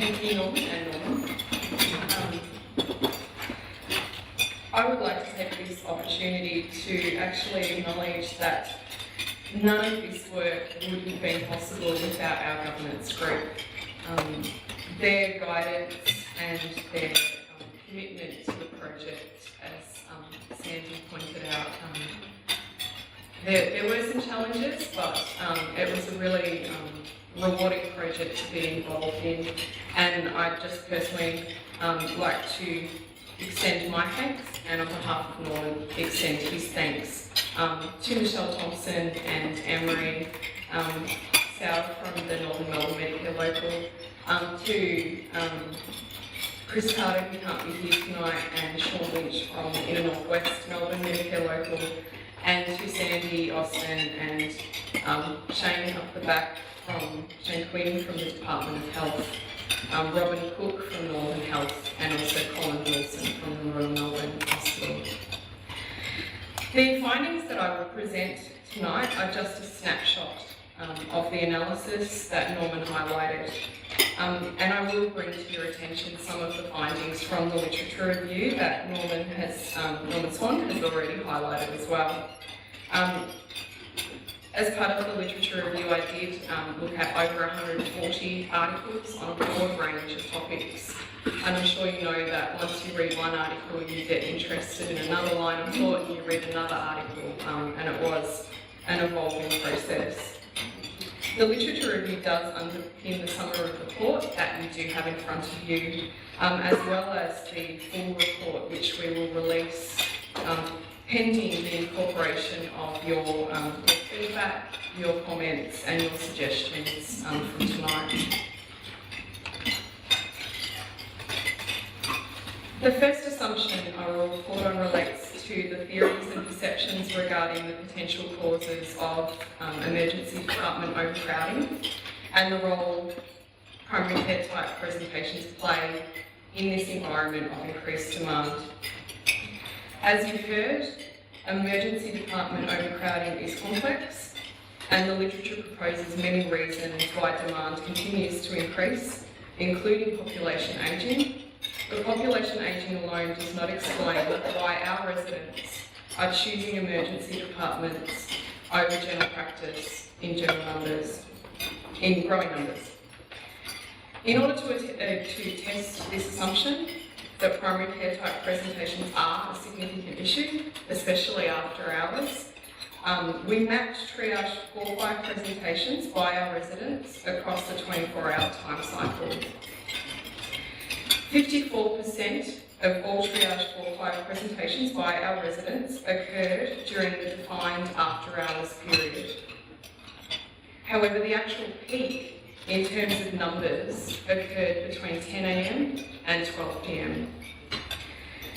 Thank you, Norman and Norman. I would like to take this opportunity to actually acknowledge that none of this work would have been possible without our governance group. Their guidance and their commitment to the project, as Sandy pointed out, there were some challenges, but it was a really rewarding project to be involved in, and I'd just personally like to extend my thanks, and on behalf of Norman, extend his thanks to Michelle Thompson and Anne-Marie Sauer from the Northern Melbourne Medicare Local, to Chris Carter, who can't be here tonight, and Sean Lynch from the Inner North West Melbourne Medicare Local, and to Sandy, Austin, and Shane up the back from Shane Quinn from the Department of Health, Robin Cook from Northern Health, and also Colin Wilson from the Royal Melbourne Hospital. The findings that I will present tonight are just a snapshot of the analysis that Norman highlighted, and I will bring to your attention some of the findings from the literature review that Norman Swan has already highlighted as well. As part of the literature review, I did look at over 140 articles on a broad range of topics. And I'm sure you know that once you read one article, you get interested in another line of thought, and you read another article, and it was an evolving process. The literature review does underpin the summary report that you do have in front of you, as well as the full report, which we will release pending the incorporation of your feedback, your comments and your suggestions from tonight. The first assumption I will report on relates to the theories and perceptions regarding the potential causes of emergency department overcrowding and the role primary care type presentations play in this environment of increased demand. As you've heard, emergency department overcrowding is complex, and the literature proposes many reasons why demand continues to increase, including population ageing. But population ageing alone does not explain why our residents are choosing emergency departments over general practice in growing numbers. In order to test this assumption, that primary care type presentations are a significant issue, especially after hours, we mapped triage 4-5 presentations by our residents across the 24-hour time cycle. 54% of all triage 4-5 presentations by our residents occurred during the defined after hours period. However, the actual peak in terms of numbers occurred between 10 a.m. and 12 p.m.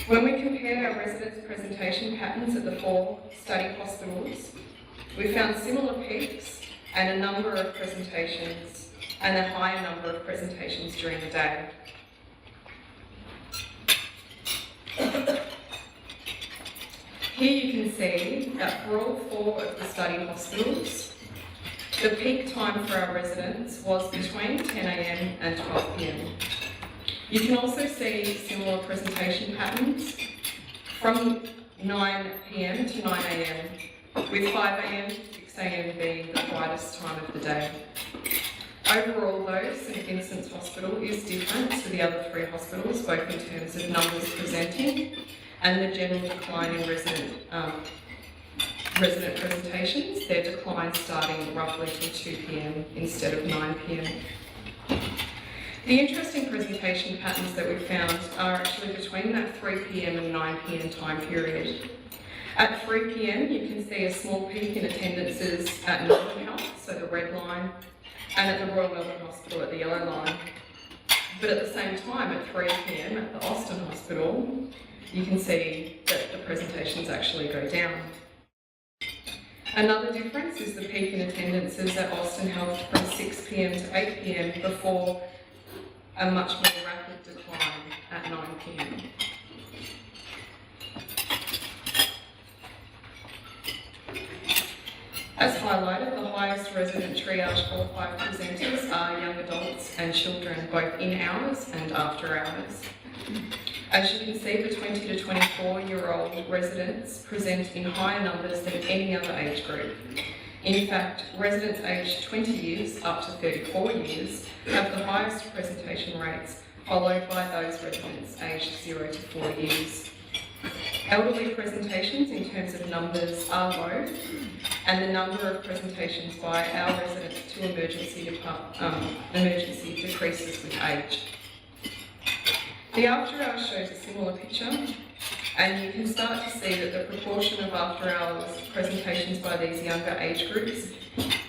When we compared our residents' presentation patterns at the 4 study hospitals, we found similar peaks and a number of presentations and a higher number of presentations during the day. Here you can see that for all 4 of the study hospitals, the peak time for our residents was between 10 a.m. and 12 p.m. You can also see similar presentation patterns from 9 p.m. to 9 a.m, with 5 a.m. to 6 a.m. being the quietest time of the day. Overall though, St Vincent's Hospital is different to the other 3 hospitals, both in terms of numbers presenting and the general decline in resident presentations. Their decline starting roughly from 2 p.m. instead of 9 p.m. The interesting presentation patterns that we found are actually between that 3 p.m. and 9 p.m. time period. At 3 p.m. you can see a small peak in attendances at Northern Health, so the red line, and at the Royal Melbourne Hospital at the yellow line. But at the same time, at 3 p.m. at the Austin Hospital, you can see that the presentations actually go down. Another difference is the peak in attendances at Austin Health from 6 p.m. to 8 p.m. before a much more rapid decline at 9 p.m. As highlighted, the highest resident triage 4-5 presenters are young adults and children, both in hours and after hours. As you can see, the 20 to 24-year-old residents present in higher numbers than any other age group. In fact, residents aged 20 years up to 34 years have the highest presentation rates, followed by those residents aged 0 to 4 years. Elderly presentations in terms of numbers are low, and the number of presentations by our residents to emergency decreases with age. The after hours shows a similar picture, and you can start to see that the proportion of after hours presentations by these younger age groups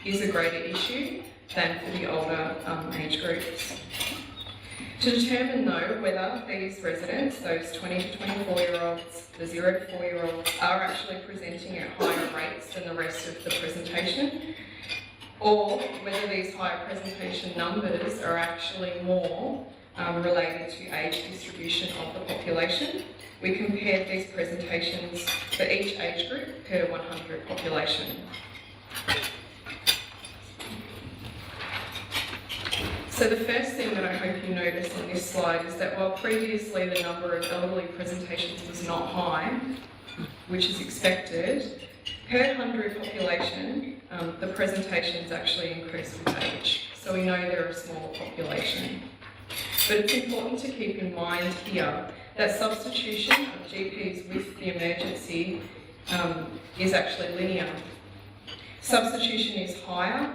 is a greater issue than for the older age groups. To determine though whether these residents, those 20 to 24-year-olds, the 0 to 4-year-olds, are actually presenting at higher rates than the rest of the presentation, or whether these higher presentation numbers are actually more related to age distribution of the population, we compared these presentations for each age group per 100 population. So the first thing that I hope you notice on this slide is that while previously the number of elderly presentations was not high, which is expected, per 100 population, the presentations actually increase with age. So we know they're a small population. But it's important to keep in mind here that substitution of GPs with the emergency is actually linear. Substitution is higher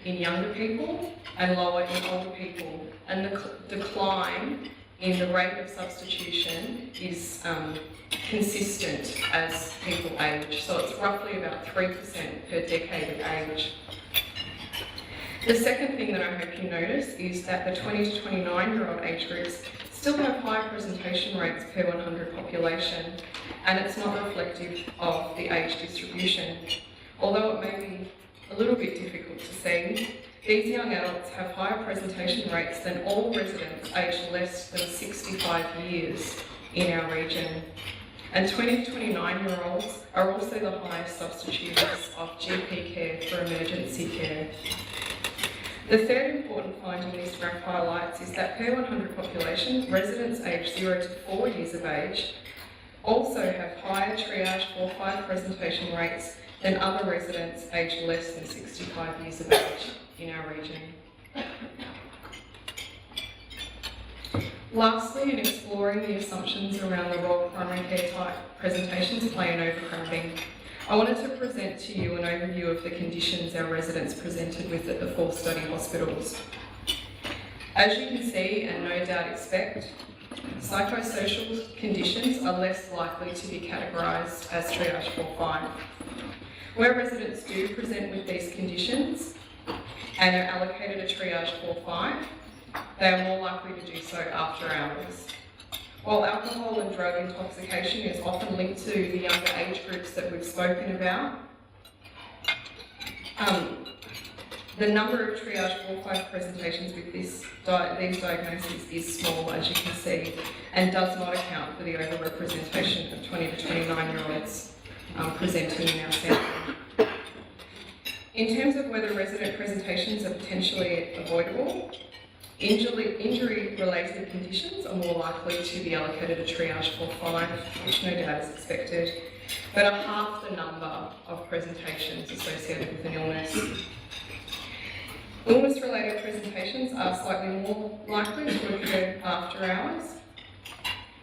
in younger people and lower in older people, and the decline in the rate of substitution is consistent as people age. So it's roughly about 3% per decade of age. The second thing that I hope you notice is that the 20 to 29-year-old age groups still have high presentation rates per 100 population, and it's not reflective of the age distribution. Although it may be a little bit difficult to see, these young adults have higher presentation rates than all residents aged less than 65 years in our region. And 20 to 29-year-olds are also the highest substitutors of GP care for emergency care. The third important finding this graph highlights is that per 100 population, residents aged 0 to 4 years of age also have higher triage 4-5 presentation rates than other residents aged less than 65 years of age in our region. Lastly, in exploring the assumptions around the role primary care type presentations play in overcrowding, I wanted to present to you an overview of the conditions our residents presented with at the 4 study hospitals. As you can see, and no doubt expect, psychosocial conditions are less likely to be categorised as triage 4-5. Where residents do present with these conditions and are allocated a triage 4-5, they are more likely to do so after hours. While alcohol and drug intoxication is often linked to the younger age groups that we've spoken about, the number of triage 4-5 presentations with these diagnoses is small, as you can see, and does not account for the overrepresentation of 20 to 29-year-olds presenting in our sample. In terms of whether resident presentations are potentially avoidable, injury-related conditions are more likely to be allocated a triage 4-5, which no doubt is expected, but are half the number of presentations associated with an illness. Illness-related presentations are slightly more likely to occur after hours.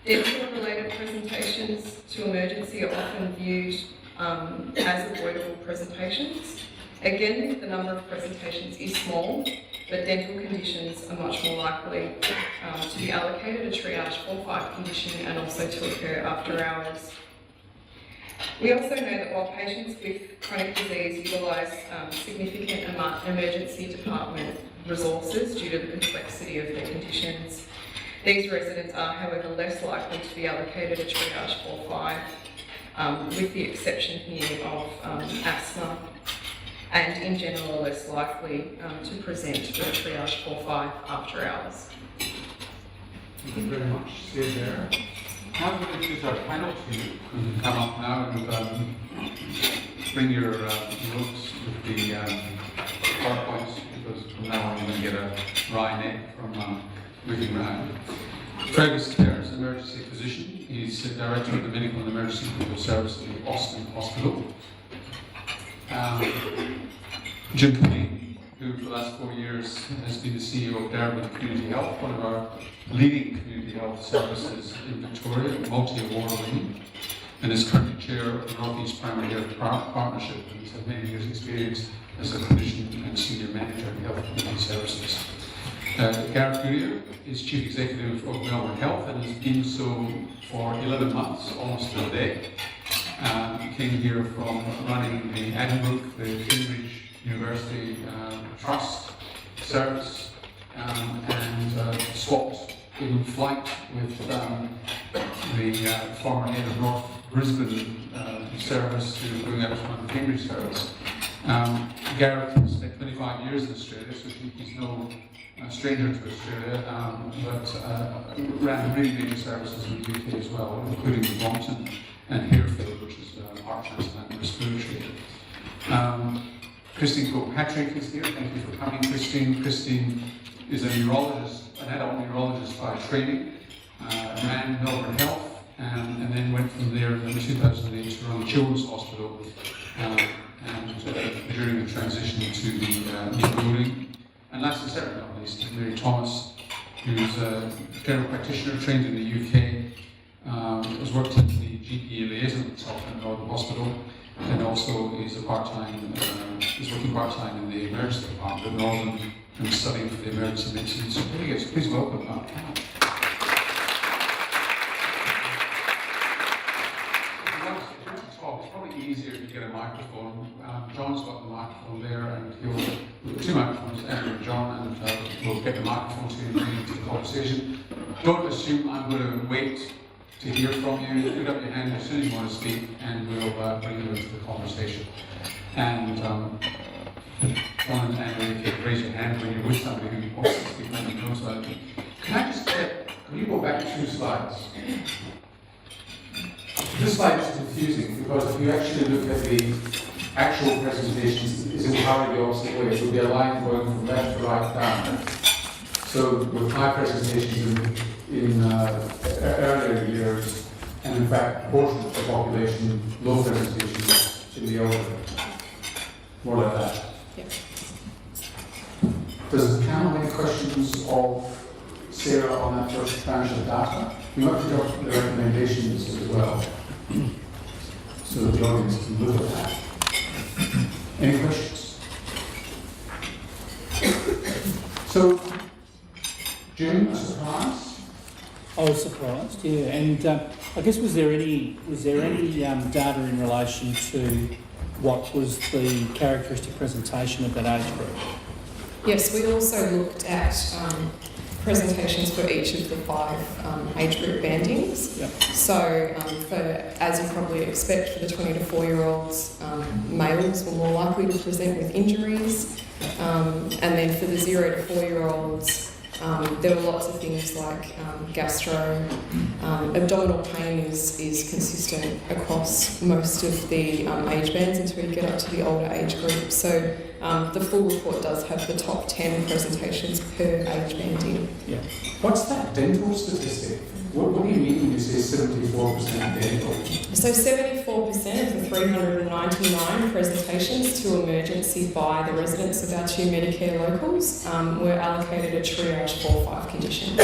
Dental-related presentations to emergency are often viewed as avoidable presentations. Again, the number of presentations is small, but dental conditions are much more likely to be allocated a triage 4-5 condition and also to occur after hours. We also know that while patients with chronic disease utilise significant emergency department resources due to the complexity of their conditions, these residents are, however, less likely to be allocated a triage 4-5, with the exception here of asthma, and in general are less likely to present with a triage 4-5 after hours. Thank you very much, Sarah. Now we're going to choose our panel two, who can come up now and bring your notes with the PowerPoints, because from now on you're going to get a wry neck from moving around. Travis Kerr is an emergency physician. He's the director of the Medical and Emergency Medical Service at the Austin Hospital. Jim Kane, who for the last 4 years has been the CEO of Derby Community Health, one of our leading community health services in Victoria, multi-award winning, and is currently chair of the North East Primary Care Partnership, and he's had many years' experience as a clinician and senior manager in health community services. Gareth Goodyear is Chief Executive of Melbourne Health and has been so for 11 months, almost to a day. He came here from running the Addenbrooke, the Cambridge University Trust Service, and swapped in flight with the former head of North Brisbane Service to going out to run the Cambridge Service. Gareth has spent 25 years in Australia, so he's no stranger to Australia, but ran really major services in the UK as well, including the Brompton and Harefield, which is heart transplant and respiratory. Christine Kilpatrick is here. Thank you for coming, Christine. Christine is a neurologist, an adult neurologist by training, ran Melbourne Health, and then went from there in 2008 to run Children's Hospital, and during the transition to the new building. And last and certainly not least, Mary Thomas, who's a general practitioner trained in the UK, has worked in the GP liaison consultant at Northern Hospital, and also is is working part-time in the emergency department at Northern and studying for the emergency medicine. So please welcome Mark. It's probably easier to get a microphone. John's got the microphone there, and he'll put two microphones, Andrew and John, and we'll get the microphone to you and bring into the conversation. Don't assume I'm going to wait to hear from you. Put up your hand as soon as you want to speak, and we'll bring you into the conversation. And John and Andrew, if you raise your hand when you're with somebody who wants to speak, when you know something. Can I just get, can you go back 2 slides? This slide is confusing because if you actually look at the actual presentations, it's entirely the opposite way. It would be a line going from left to right down. So with my presentations in earlier years, and in fact, portion of the population, low presentations in the older. More like that. Yep. Does the panel have any questions of Sarah on that first tranche of data? We might put up the recommendations as well, so that the audience can look at that. Any questions? So, Jim, a surprise? I was surprised, yeah. And I guess was there any data in relation to what was the characteristic presentation of that age group? Yes, we also looked at presentations for each of the 5 age group bandings. Yep. So, as you probably expect, for the 20 to 4-year-olds, males were more likely to present with injuries, and then for the 0 to 4-year-olds, there were lots of things like gastro, abdominal pain is consistent across most of the age bands until you get up to the older age group. So the full report does have the top 10 presentations per age banding. Yeah. What's that dental statistic? What do you mean when you say 74% dental? So 74% of the 399 presentations to emergency by the residents of our 2 Medicare locals were allocated a triage 4-5 condition.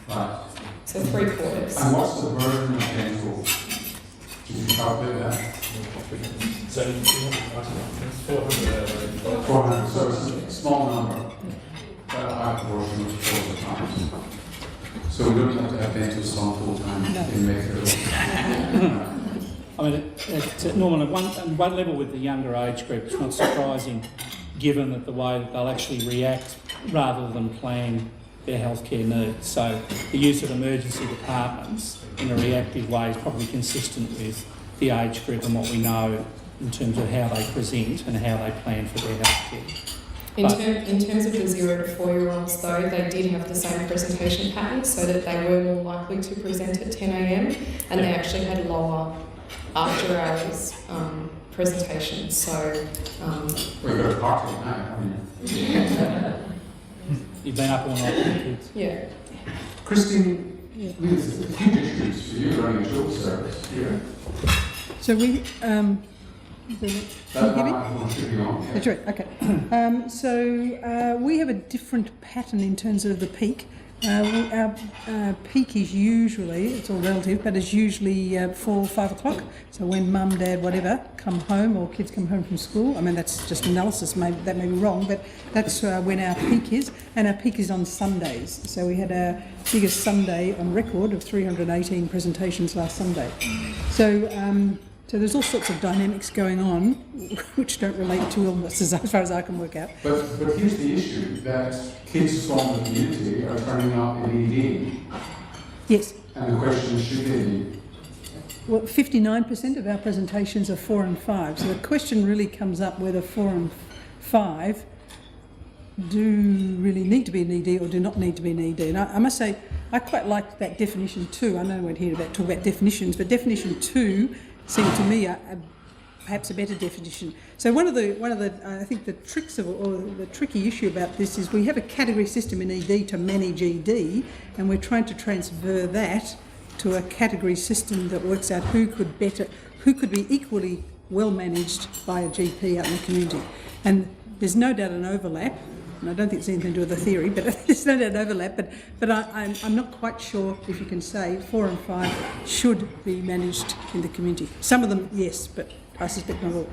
Right. So 3/4. And what's the burden of dental? Did you calculate that? So 400. 400, so it's a small number, but a high proportion of the time. So we don't have to have dentists on full time in Medicare. I mean, Norman, at one level with the younger age group, it's not surprising, given that the way that they'll actually react rather than plan their healthcare needs. So the use of emergency departments in a reactive way is probably consistent with the age group and what we know in terms of how they present and how they plan for their healthcare. In terms of the 0 to 4-year-olds, though, they did have the same presentation pattern, so that they were more likely to present at 10 a.m. and they actually had lower after hours presentations. So We've got a party now, haven't you? You've been up all night with the kids. yeah. Christine, there's a few issues for you running a children's service here. So we, can you hear me? Should be on. That's right, okay. So we have a different pattern in terms of the peak. Our peak is usually, it's all relative, but it's usually 4 or 5 o'clock. So when mum, dad, whatever, come home or kids come home from school, I mean that's just analysis, that may be wrong, but that's when our peak is. And our peak is on Sundays. So we had our biggest Sunday on record of 318 presentations last Sunday. So there's all sorts of dynamics going on which don't relate to illnesses as far as I can work out. But here's the issue, that kids from the community are turning up in ED. Yes. And the question is, should they be? Well, 59% of our presentations are 4 and 5. So the question really comes up whether 4 and 5 do really need to be in ED or do not need to be in ED. And I must say, I quite liked that definition 2. I know we're here to talk about definitions, but definition 2 seemed to me perhaps a better definition. So one of the I think the tricks of, or the tricky issue about this is we have a category system in ED to manage ED, and we're trying to transfer that to a category system that works out who could be equally well managed by a GP out in the community. And there's no doubt an overlap. And I don't think it's anything to do with the theory, but there's no doubt an overlap. But I'm not quite sure if you can say 4 and 5 should be managed in the community. Some of them, yes, but I suspect not all.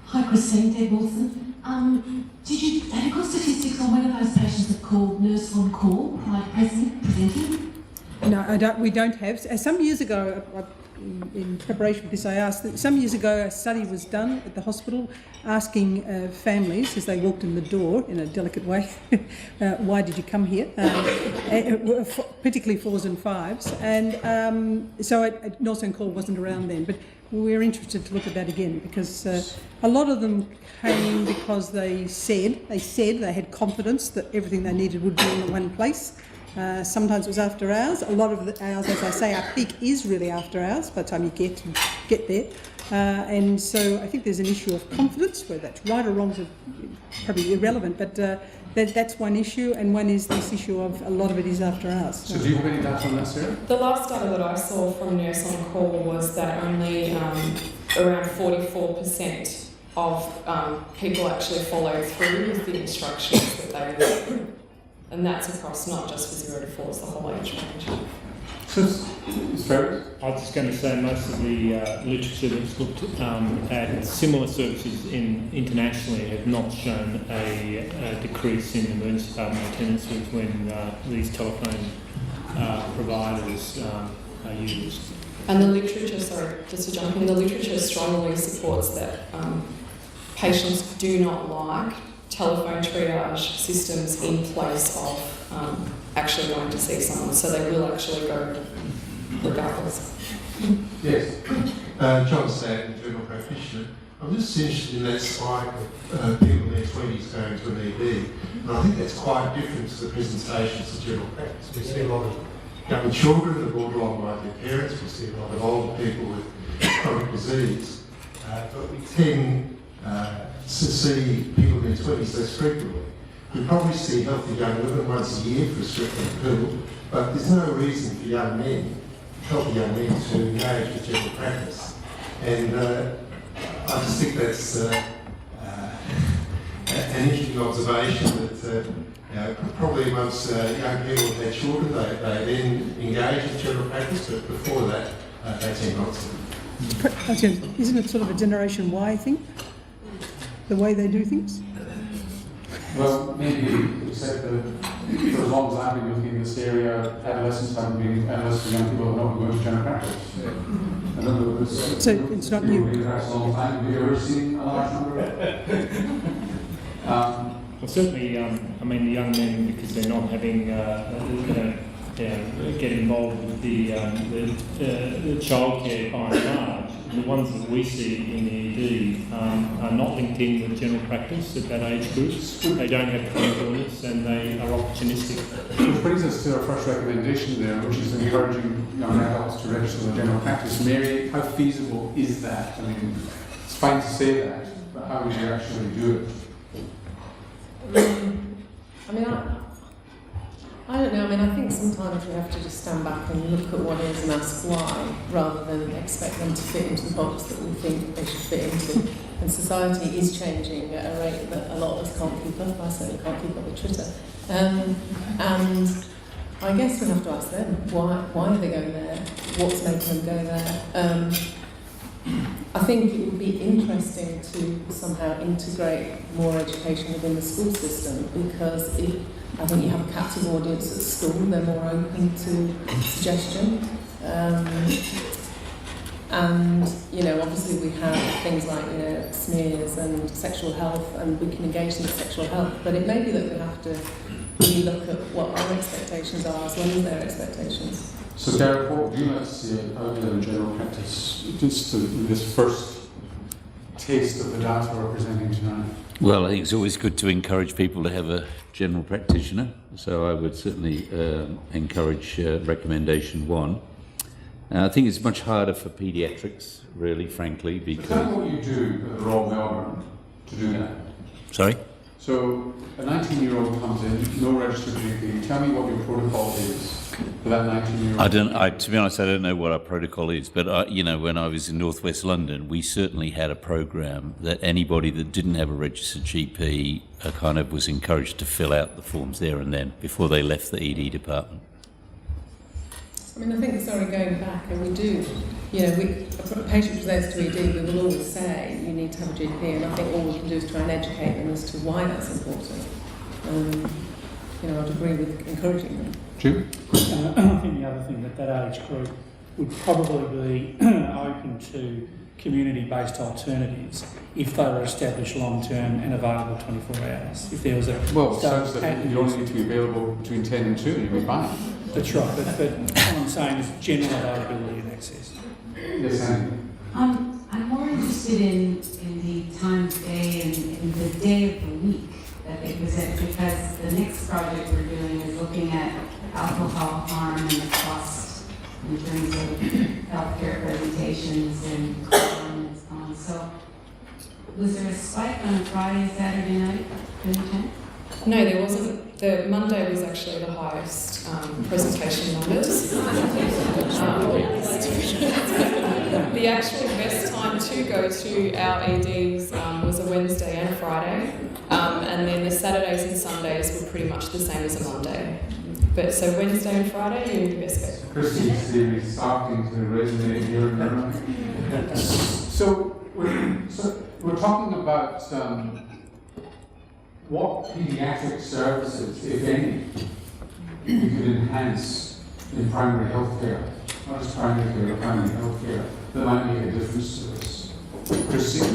Hi, Christine, Deb Wilson. Have you got statistics on whether those patients are called nurse on call prior to presenting? No, we don't have. Some years ago, in preparation for this, I asked that some years ago a study was done at the hospital asking families as they walked in the door in a delicate way, why did you come here? Particularly 4s and 5s. And so Nurse on Call wasn't around then, but we're interested to look at that again because a lot of them came because they said they had confidence that everything they needed would be in one place. Sometimes it was after hours. A lot of the hours, as I say, our peak is really after hours by the time you get there. And so I think there's an issue of confidence, whether that's right or wrong is probably irrelevant, but that's one issue, and one is this issue of a lot of it is after hours. So do you have any data on that, Sarah? The last data that I saw from Nurse on Call was that only around 44% of people actually follow through with the instructions that they were given. And that's across not just for 0 to 4, it's the whole age range. So it's fair. I was just going to say most of the literature that's looked at similar services internationally have not shown a decrease in emergency department attendances when these telephone providers are used. And the literature, sorry, just to jump in, the literature strongly supports that patients do not like telephone triage systems in place of actually going to see someone, so they will actually go regardless. Yes. John Stanton, general practitioner. I'm just interested in that spike of people in their 20s going to an ED, and I think that's quite different to the presentations of general practice. We see a lot of young children who are borderline like their parents, we see a lot of older people with chronic disease, but we tend to see people in their 20s less frequently. We probably see healthy young women once a year for a strictly pill, but there's no reason for young men, healthy young men, to engage with general practice. And I just think that's an interesting observation that probably once young people have had children, they then engage with general practice, but before that, they tend not to. Isn't it sort of a Generation Y thing? The way they do things? Well, maybe except that for as long as I've been looking in this area, adolescents haven't been adolescents young people have not been going to general practice. So it's not new. Have you ever seen a large number of Well, certainly, I mean, the young men, because they're not having, get involved with the childcare by and large, the ones that we see in the ED are not linked in with general practice at that age group. They don't have chronic illness and they are opportunistic. Which brings us to our first recommendation there, which is encouraging young adults to register with general practice. Mary, how feasible is that? I mean, it's fine to say that, but how would you actually do it? I mean, I don't know. I mean, I think sometimes we have to just stand back and look at what is and ask why, rather than expect them to fit into the box that we think they should fit into. And society is changing at a rate that a lot of us can't keep up. I certainly can't keep up with Twitter. And I guess we have to ask them, why are they going there? What's making them go there? I think it would be interesting to somehow integrate more education within the school system, because I think you have a captive audience at school, they're more open to suggestion. And, you know, obviously we have things like, you know, smears and sexual health, and we can engage in sexual health, but it may be that we have to really look at what our expectations are as well as their expectations. So, Derek, what would you like to see out there in general practice? Just this first taste of the data we're presenting tonight. Well, I think it's always good to encourage people to have a general practitioner, so I would certainly encourage recommendation 1. I think it's much harder for paediatrics, really, frankly, because... So tell me what you do at the Royal Melbourne to do that. Sorry? So a 19-year-old comes in, no registered GP. Tell me what your protocol is for that 19-year-old. To be honest, I don't know what our protocol is, but you know, when I was in Northwest London, we certainly had a program that anybody that didn't have a registered GP kind of was encouraged to fill out the forms there and then before they left the ED department. I mean, I think, sorry, going back, and we do, you know, a patient presents to ED, we will always say you need to have a GP, and I think all we can do is try and educate them as to why that's important. You know, I'd agree with encouraging them. Jim? I think the other thing that age group would probably be open to community-based alternatives if they were established long-term and available 24 hours. If there was a... Well, it sounds that you only need to be available between 10 and 2 and you'll be fine. That's right, but what I'm saying is general availability and access. Yes, Andy. I'm more interested in the time of day and in the day of the week that they present, because the next project we're doing is looking at alcohol harm and the cost in terms of healthcare presentations and so on. So, was there a spike on Friday and Saturday night? No, there wasn't. The Monday was actually the highest presentation numbers. The actual best time to go to our EDs was a Wednesday and a Friday, and then the Saturdays and Sundays were pretty much the same as a Monday. But so Wednesday and Friday, you're the best bet. Christy's starting to resonate here and there. So we're talking about what paediatric services, if any, we could enhance in primary health care, not just primary care, but primary health care, that might make a difference to us. Christy,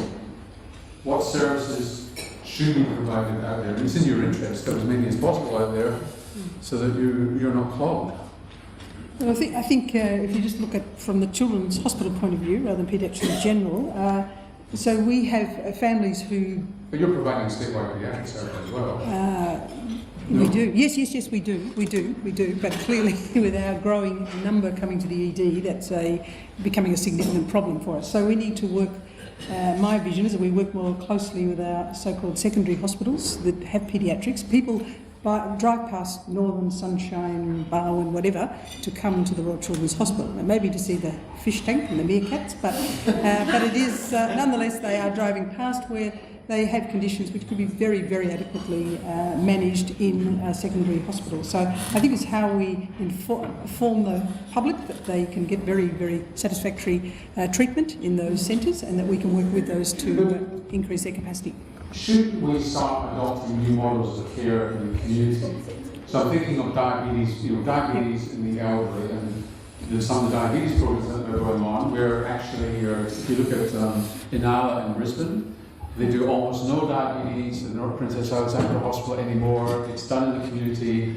what services should be provided out there? It's in your interest that as many as possible out there so that you're not clogged. Well, I think if you just look at from the children's hospital point of view rather than paediatrics in general, so we have families who... But you're providing statewide paediatric service as well. We do. Yes, we do. But clearly, with our growing number coming to the ED, that's becoming a significant problem for us. So we need to work. My vision is that we work more closely with our so-called secondary hospitals that have paediatrics. People drive past Northern, Sunshine, Barwon, whatever, to come to the Royal Children's Hospital, and maybe to see the fish tank and the meerkats. But it is nonetheless they are driving past where they have conditions which could be very, very adequately managed in a secondary hospital. So I think it's how we inform the public that they can get very, very satisfactory treatment in those centres, and that we can work with those to increase their capacity. Should we start adopting new models of care in the community? So I'm thinking of diabetes, diabetes in the elderly, and there's some diabetes programs that are going on where actually, if you look at Inala in Brisbane, they do almost no diabetes in North Princess Alexandra Hospital anymore. It's done in the community.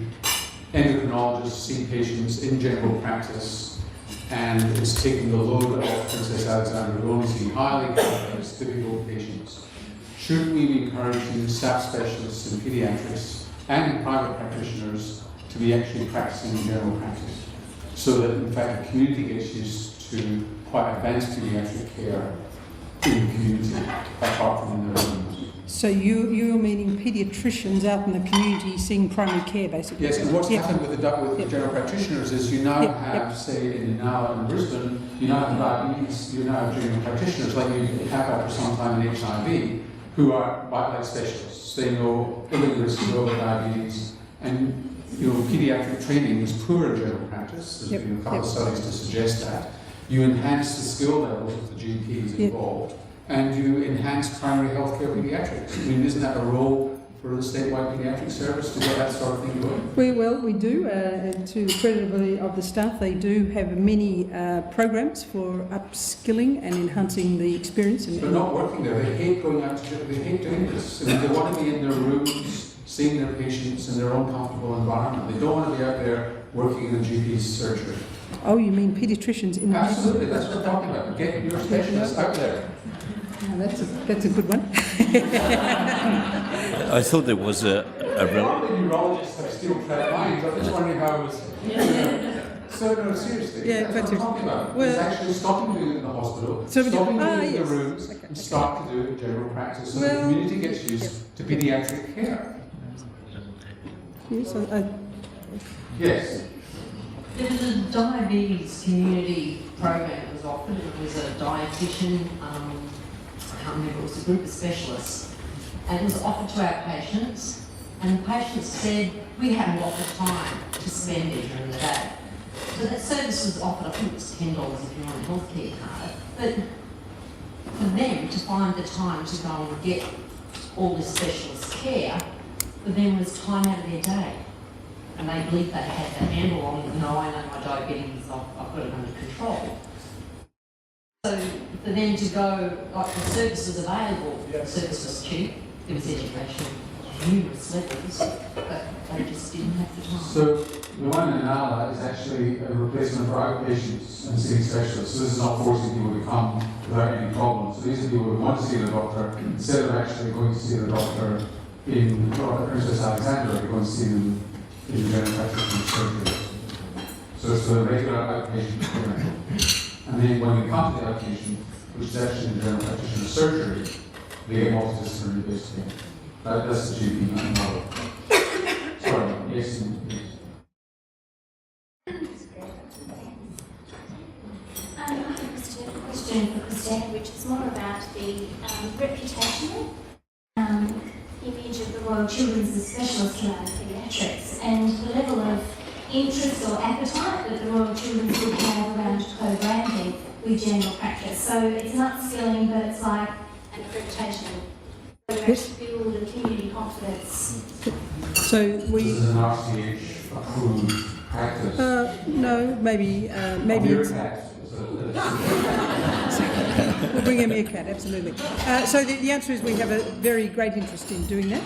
Endocrinologists see patients in general practice. and it's taking the load off Princess Alexandra. We're only seeing highly complex, difficult patients. Should we be encouraging staff specialists in paediatrics and private practitioners to be actually practicing in general practice, so that in fact the community gets used to quite advanced paediatric care in the community, apart from in their rooms? So you're meaning paediatricians out in the community seeing primary care, basically? Yes, and what's Yep. happened with the general practitioners is you now Yep, have, say, in Brisbane, you now have diabetes, you now have general practitioners, like you have after some time in HIV, who are like specialists. They know the risk of diabetes, and paediatric training is poor in general practice. There's been a couple of studies to suggest that. You enhance the skill levels of the GPs involved, and you enhance primary healthcare pediatrics. I mean, isn't that a role for the statewide paediatric service to get that sort of thing going? We do. To the credit of the staff, they do have many programs for upskilling and enhancing the experience. They're not working there. They hate going out to they hate doing this. I mean, they want to be in their rooms, seeing their patients in their own comfortable environment. They don't want to be out there working in a GP's surgery. Oh, you mean paediatricians in Absolutely, that's what we're talking about. Get your specialists out there. That's a good one. I thought there was a lot of the neurologists have steel-clad minds. I'm just wondering how it was. So, no, seriously. Yeah, that's what I'm talking about. well, it's actually stopping doing it in the hospital, so stopping doing it in yes. the rooms, and start to do it in general practice, so the community gets used to paediatric care. Yes, Yes. There was a diabetes community program that was offered. It was a dietitian, I can't remember, it was a group of specialists. And it was offered to our patients, and the patients said, we haven't got the time to spend it during the day. So that service was offered, I think it was $10 if you're on a healthcare card. But for them to find the time to go and get all this specialist care, for them was time out of their day. And they believed they had the handle on, no, I know my diabetes, I've got it under control. So for them to go, like the service was available, the service was cheap, there was education at numerous levels, but they just didn't have the time. So the one in Nala is actually a replacement for outpatients and seeing specialists. So this is not forcing people to come without any problems. So these are people who want to see the doctor, instead of actually going to see the doctor in Princess Alexandra, they're going to see them in the general practitioner surgery. So it's the regular outpatient care. And then when they come to the outpatient, which is actually the general practitioner surgery, they get multidisciplinary based care. That's the GP model. Sorry, yes. I have a question for Christine, which is more about the reputational image of the Royal Children's as specialist around paediatrics and the level of interest or appetite that the Royal Children's would have around co-branding with general practice. So it's an upskilling, but it's like an accreditation. So Yes. to build a community confidence. So we. This is an RCH approved practice. No, maybe it's. We'll bring a meerkat, absolutely. So the answer is we have a very great interest in doing that,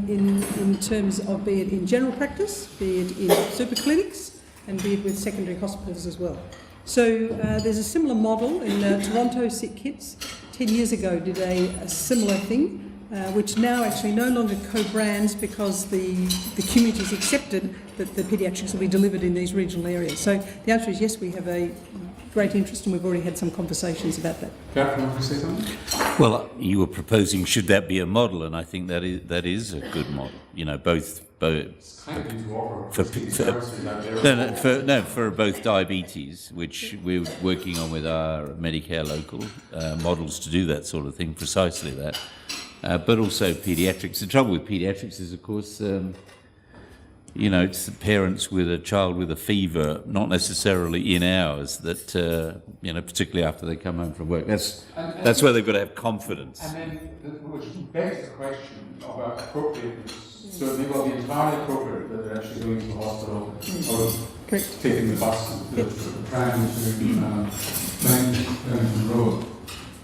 in terms of be it in general practice, be it in super clinics, and be it with secondary hospitals as well. So there's a similar model in Toronto. Sick Kids 10 years ago did a similar thing, which now actually no longer co-brands because the community's accepted that the paediatrics will be delivered in these regional areas. So the answer is yes, we have a great interest, and we've already had some conversations about that. Gareth, you want to say something? Well, you were proposing should that be a model, and I think that is a good model. You know, both It's kind of easy to offer for both diabetes, which we're working on with our Medicare Local models to do that sort of thing, precisely that. But also paediatrics. The trouble with paediatrics is, of course, it's the parents with a child with a fever, not necessarily in hours, that, particularly after they come home from work. That's where they've got to have confidence. And then, which begs the question about appropriateness. So it may well be entirely appropriate that they're actually going to the hospital or taking the bus, the tram to the road.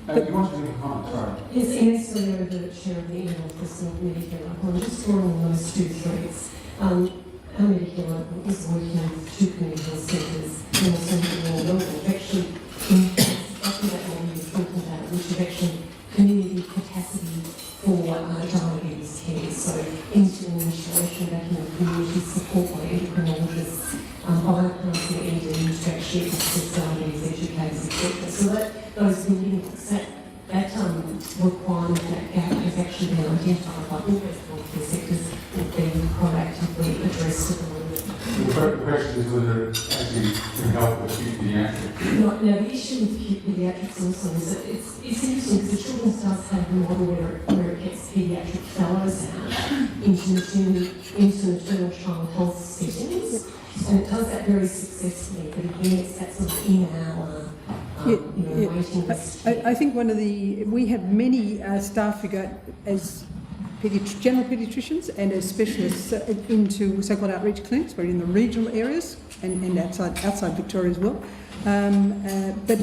You want to make a comment, sorry? Yes, Anne over the chair of the annual Personal Medicare Local. I'm just drawing on those two threads. Our Medicare Local is working with 2 community health centres and also with Northern Melbourne meetings, that requirement, that gap has actually been identified by all those healthcare sectors and being proactively addressed at the moment. The question is whether it actually can help with acute paediatrics. No, the issue with acute paediatrics also is that it's interesting because the Children's does have a model where it gets paediatric fellows out into maternal child health settings, and it does that very successfully, but again, it's that sort of in our waiting list. I think we have many staff who go as general paediatricians and as specialists into so-called outreach clinics. We're in the regional areas and outside Victoria as well. But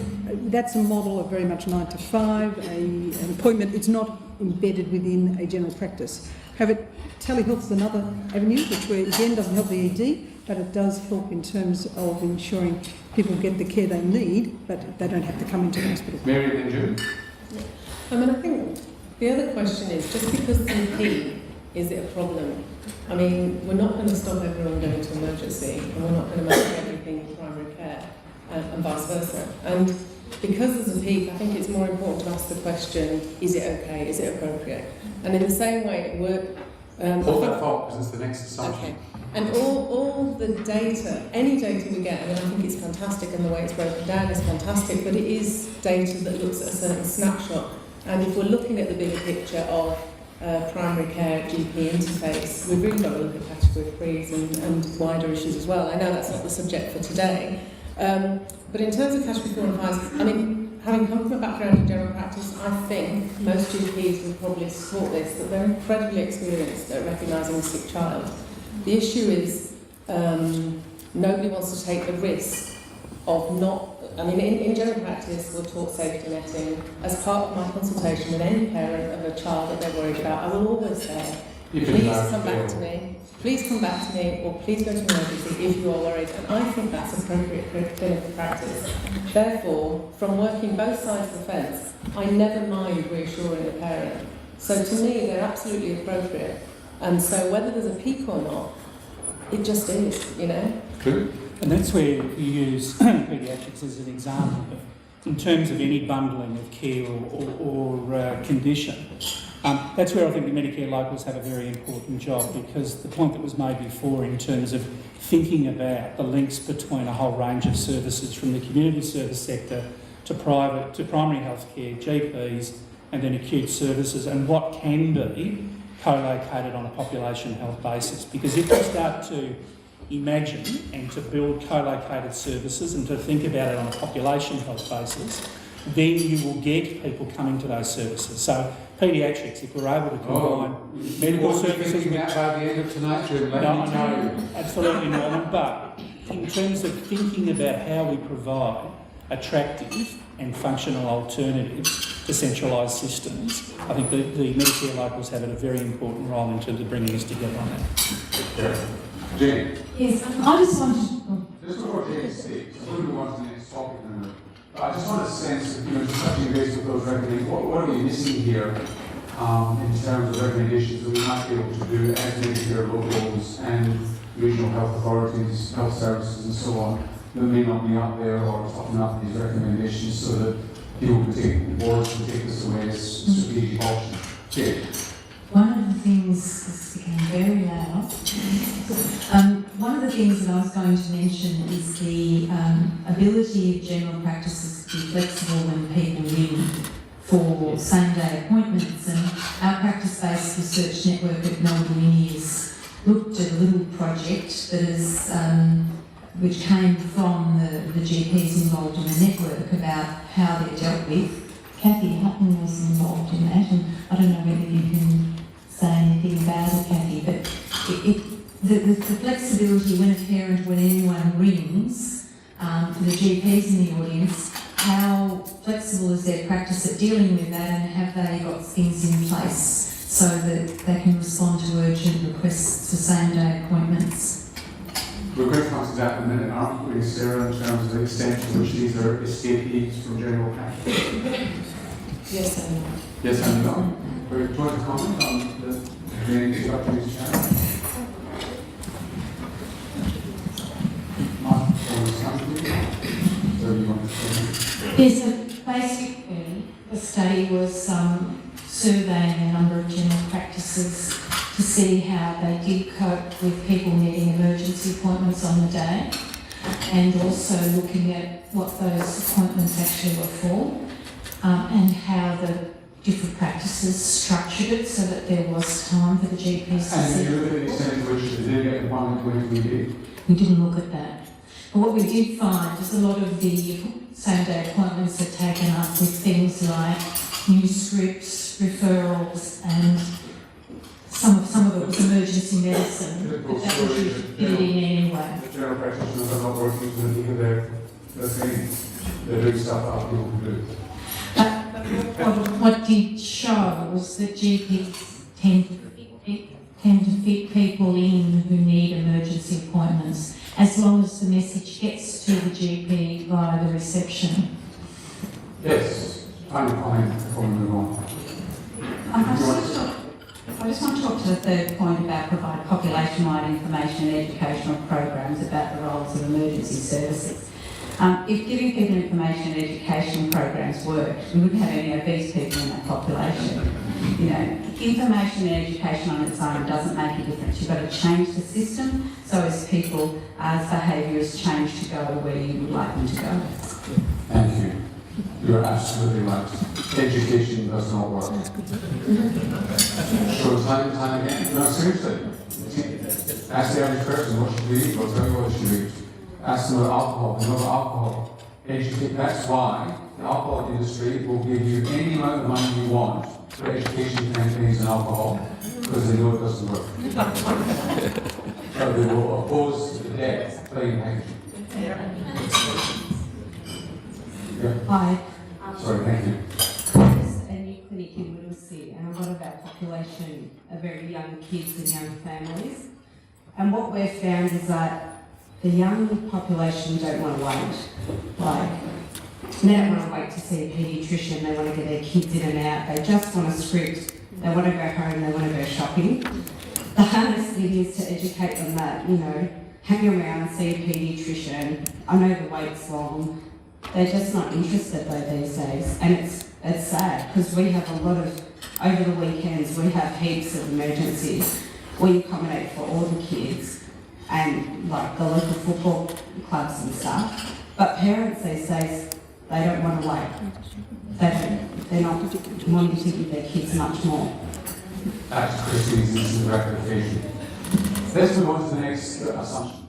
that's a model of very much 9 to 5, an appointment. It's not embedded within a general practice. However, telehealth is another avenue, which again doesn't help the ED, but it does help in terms of ensuring people get the care they need, but they don't have to come into the hospital. Mary and June? I mean, I think the other question is, just because GP, is it a problem? I mean, we're not going to stop everyone going to emergency, and we're not going to make everything primary care, and vice versa. And because there's a peak, I think it's more important to ask the question, is it okay, is it appropriate? And in the same way, it works... Hold that thought, because it's the next assumption. Okay. And all the data, any data we get, I mean, I think it's fantastic, and the way it's broken down is fantastic, but it is data that looks at a certain snapshot. And if we're looking at the bigger picture of primary care GP interface, we've really got to look at category 3s and wider issues as well. I know that's not the subject for today. But in terms of category 4 and 5, I mean, having come from a background in general practice, I think most GPs will probably support this, that they're incredibly experienced at recognising a sick child. The issue is nobody wants to take the risk of not... I mean, in general practice, we'll talk safety netting. As part of my consultation with any parent of a child that they're worried about, I will always say, please come back to me, or please go to emergency if you are worried. And I think that's appropriate clinical practice. Therefore, from working both sides of the fence, I never mind reassuring the parent. So to me, they're absolutely appropriate. And so whether there's a peak or not, it just is, you know. True. And that's where we use paediatrics as an example. In terms of any bundling of care or condition, that's where I think the Medicare Locals have a very important job, because the point that was made before in terms of thinking about the links between a whole range of services from the community service sector to primary health care, GPs, and then acute services, and what can be co-located on a population health basis. Because if we start to imagine and to build co-located services and to think about it on a population health basis, then you will get people coming to those services. So paediatrics, if we're able to combine medical services with... By the end of tonight, Jim, No, absolutely, Norman. But in terms of thinking about how we provide attractive and functional alternatives to centralised systems, I think the Medicare Locals have a very important role in terms of bringing us together on that. Jane? Yes, I just wanted... Just before Jane speaks, I really want to the next topic. I just want to sense, just touching base with those recommendations, what are we missing here in terms of recommendations that we might be able to do as Medicare Locals and regional health authorities, health services and so on, that may not be out there, or topping up these recommendations so that people can take, boards can take this away as a strategic option. Okay. One of the things, this became very loud, one of the things that I was going to mention is the ability of general practices to be flexible when people ring for same-day appointments. And our practice-based research network at Melbourne Uni has looked at a little project that is, which came from the GPs involved in the network about how they're dealt with. Kathy Hutton was involved in that, and I don't know whether you can say anything about it, Kathy, but the flexibility when a parent, when anyone rings, for the GPs in the audience, how flexible is their practice at dealing with that, and have they got things in place so that they can respond to urgent requests for same-day appointments? We're going to come to that in a minute, aren't we, Sarah, in terms of the extent to which these are escapees from general practice? Yes and no. Yes and no. Do you want to comment on the introductory channel? Mark, or something? So you want to say? Yes, so basically the study was surveying a number of general practices to see how they did cope with people needing emergency appointments on the day, and also looking at what those appointments actually were for, and how the different practices structured it so that there was time for the GPs to see. And you look at the extent to which they did get the appointment when we did? We didn't look at that. But what we did find is a lot of the same-day appointments are taken up with things like new scripts, referrals, and some of it was emergency medicine, but that was fitting in anyway. The general practitioners are not working to the they're doing stuff that other people can do. What did show was that GPs tend to fit people in who need emergency appointments, as long as the message gets to the GP via the reception. Yes, final comment before we move on. I just want to talk to the third point about provide population-wide information and educational programs about the roles of emergency services. If giving people information and education programs worked, we wouldn't have any obese people in that population. You know, information and education on its own doesn't make a difference. You've got to change the system so as people, as behaviours change to go where you would like them to go. Thank you. You're absolutely right. Education does not work. So time and time again, no, seriously. Ask the average person what should we eat, they'll tell you what should we eat. Ask them about alcohol, they know about alcohol. Educate, that's why the alcohol industry will give you any amount of money you want for education campaigns and alcohol, because they know it doesn't work. So they will oppose the debt plain packaging. Yeah. Hi. Sorry, thank you. There's a new clinic in Whittlesea, and a lot of our population are very young kids and young families. And what we've found is that the young population don't want to wait. Like, they don't want to wait to see a paediatrician, they want to get their kids in and out, they just want a script, they want to go home, they want to go shopping. The hardest thing is to educate them that, you know, hang around, see a paediatrician, I know the wait's long. They're just not interested though these days, and it's sad because we have a lot of, over the weekends we have heaps of emergencies. We accommodate for all the kids and like the local football clubs and stuff, but parents these days, they don't want to wait. They're not wanting to give their kids much more. That's Christie's instant gratification. Let's move on to the next assumption.